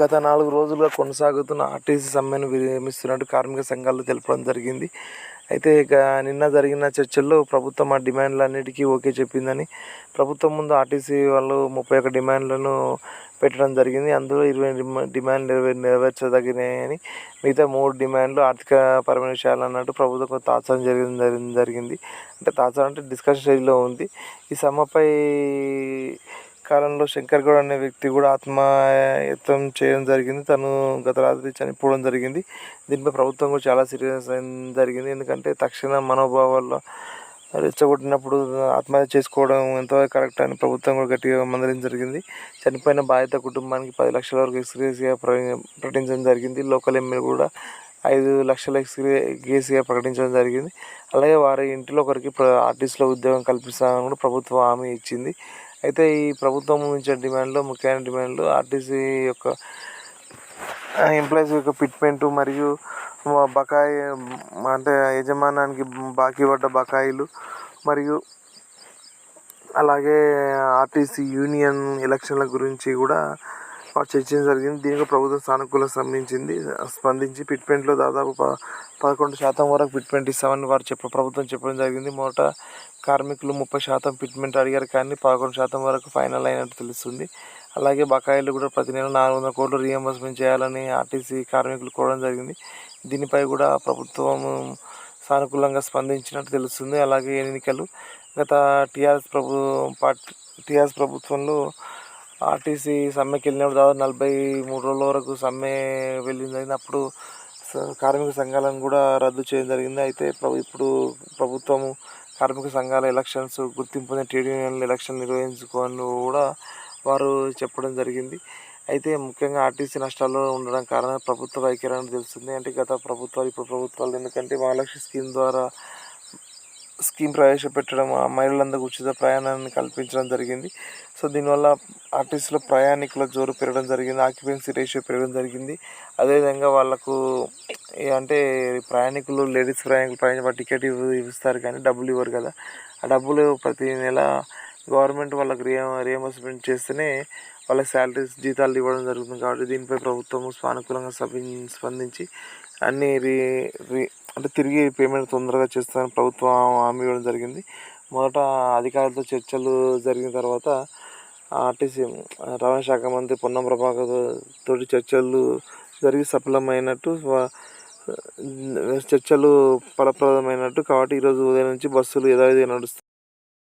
గత 4 రోజులుగా కొనసాగుతున్న ఆర్టీసీ సమ్మెను విరమిస్తున్నట్టు కార్మిక సంఘాలు తెలపడం జరిగింది. అయితే నిన్న జరిగిన చర్చల్లో ప్రభుత్వం ఆ డిమాండ్లన్నిటికీ ఓకే చెప్పిందని, ప్రభుత్వం ముందు ఆర్టీసీ వాళ్ళు 31 డిమాండ్లను పెట్టడం జరిగింది. అందులో 20 డిమాండ్లు నెరవేర్చదగినాయని, మిగతా 3 డిమాండ్లు ఆర్థికపరమైన విషయాలు అన్నట్టు ప్రభుత్వం తాత్సారం జరిగింది. అంటే తాత్సారం అంటే డిస్కషన్ స్టేజ్లో ఉంది. ఈ సమ్మెపై కాలంలో శంకర్ గౌడ్ అనే వ్యక్తి కూడా ఆత్మహత్యం చేయడం జరిగింది. తను గత రాత్రి చనిపోవడం జరిగింది. దీనిపై ప్రభుత్వం కూడా చాలా సీరియస్ జరిగింది. ఎందుకంటే తక్షణ మనోభావాల్లో రెచ్చగొట్టినప్పుడు ఆత్మహత్య చేసుకోవడం ఎంతవరకు కరెక్ట్ అని ప్రభుత్వం కూడా గట్టిగా మందలించడం జరిగింది. చనిపోయిన బాధిత కుటుంబానికి 10 లక్షల వరకు ఎక్స్‌గ్రేషియా ప్రకటించడం జరిగింది. లోకల్ ఎమ్మెల్యే కూడా 5 లక్షల ఎక్స్‌గ్రేషియా ప్రకటించడం జరిగింది. అలాగే వారి ఇంటిలో ఒకరికి ఆర్టీసీలో ఉద్యోగం కల్పిస్తామని కూడా ప్రభుత్వం హామీ ఇచ్చింది. అయితే ఈ ప్రభుత్వం నుంచి డిమాండ్లో ముఖ్యమైన డిమాండ్లు ఆర్టీసీ యొక్క ఎంప్లాయీస్ యొక్క ఫిట్మెంట్ మరియు బకాయి అంటే యజమానానికి బాకీ పడ్డ బకాయిలు మరియు అలాగే ఆర్టీసీ యూనియన్ ఎలక్షన్ల గురించి కూడా చర్చించడం జరిగింది. దీనికి ప్రభుత్వం సానుకూలంగా స్పందించి ఫిట్మెంట్లో దాదాపు 11% వరకు ఫిట్మెంట్ ఇస్తామని ప్రభుత్వం చెప్పడం జరిగింది. మొదట కార్మికులు 30% ఫిట్మెంట్ అడిగారు, కానీ 11% వరకు ఫైనల్ అయినట్టు తెలుస్తుంది. అలాగే బకాయిలు కూడా ప్రతి నెల 400 కోట్లు రీఎంబర్స్మెంట్ చేయాలని ఆర్టీసీ కార్మికులు కోరడం జరిగింది. దీనిపై కూడా ప్రభుత్వం సానుకూలంగా స్పందించినట్టు తెలుస్తుంది. అలాగే ఎన్నికలు గత టీఆర్ఎస్ ప్రభుత్వంలో ఆర్టీసీ సమ్మెకి వెళ్ళినప్పుడు దాదాపు 43 రోజుల వరకు సమ్మె వెళ్ళింది. అప్పుడు కార్మిక సంఘాలను కూడా రద్దు చేయడం జరిగింది. అయితే ఇప్పుడు ప్రభుత్వము కార్మిక సంఘాల ఎలక్షన్స్ గుర్తింపు ట్రేడ్ యూనియన్ల ఎలక్షన్ నిర్వహించుకోవాలని కూడా వారు చెప్పడం జరిగింది. అయితే ముఖ్యంగా ఆర్టీసీ నష్టాల్లో ఉండడం కారణం ప్రభుత్వ వైఖరి తెలుస్తుంది. అంటే గత ప్రభుత్వాలు ఇప్పుడు ప్రభుత్వాలు ఎందుకంటే మహాలక్ష్మి స్కీమ్ ప్రవేశపెట్టడం, మహిళలందరికీ ఉచిత ప్రయాణాన్ని కల్పించడం జరిగింది. సో దీనివల్ల ఆర్టీసీలో ప్రయాణికుల జోరు పెరగడం జరిగింది, ఆక్యుపెన్సీ రేషియో పెరగడం జరిగింది. అదేవిధంగా వాళ్ళకు అంటే ప్రయాణికులు లేడీస్ ప్రయాణికులు టికెట్ ఇస్తారు కానీ డబ్బులు ఇవ్వరు కదా. ఆ డబ్బులు ప్రతి నెల గవర్నమెంట్ వాళ్ళకి రియంబర్స్మెంట్ చేస్తేనే వాళ్ళకి శాలరీస్ జీతాలు ఇవ్వడం జరుగుతుంది. కాబట్టి దీనిపై ప్రభుత్వం సానుకూలంగా స్పందించి అన్ని అంటే తిరిగి పేమెంట్ తొందరగా చేస్తారని ప్రభుత్వం హామీ ఇవ్వడం జరిగింది. మొదట అధికారులతో చర్చలు జరిగిన తర్వాత ఆర్టీసీ రవాణా శాఖ మంత్రి పొన్నం ప్రభాకర్ తోటి చర్చలు జరిగి సఫలమైనట్టు చర్చలు ఫలప్రదమైనట్టు. కాబట్టి ఈరోజు ఉదయం నుంచి బస్సులు యథావిధిగా నడుస్తాయి.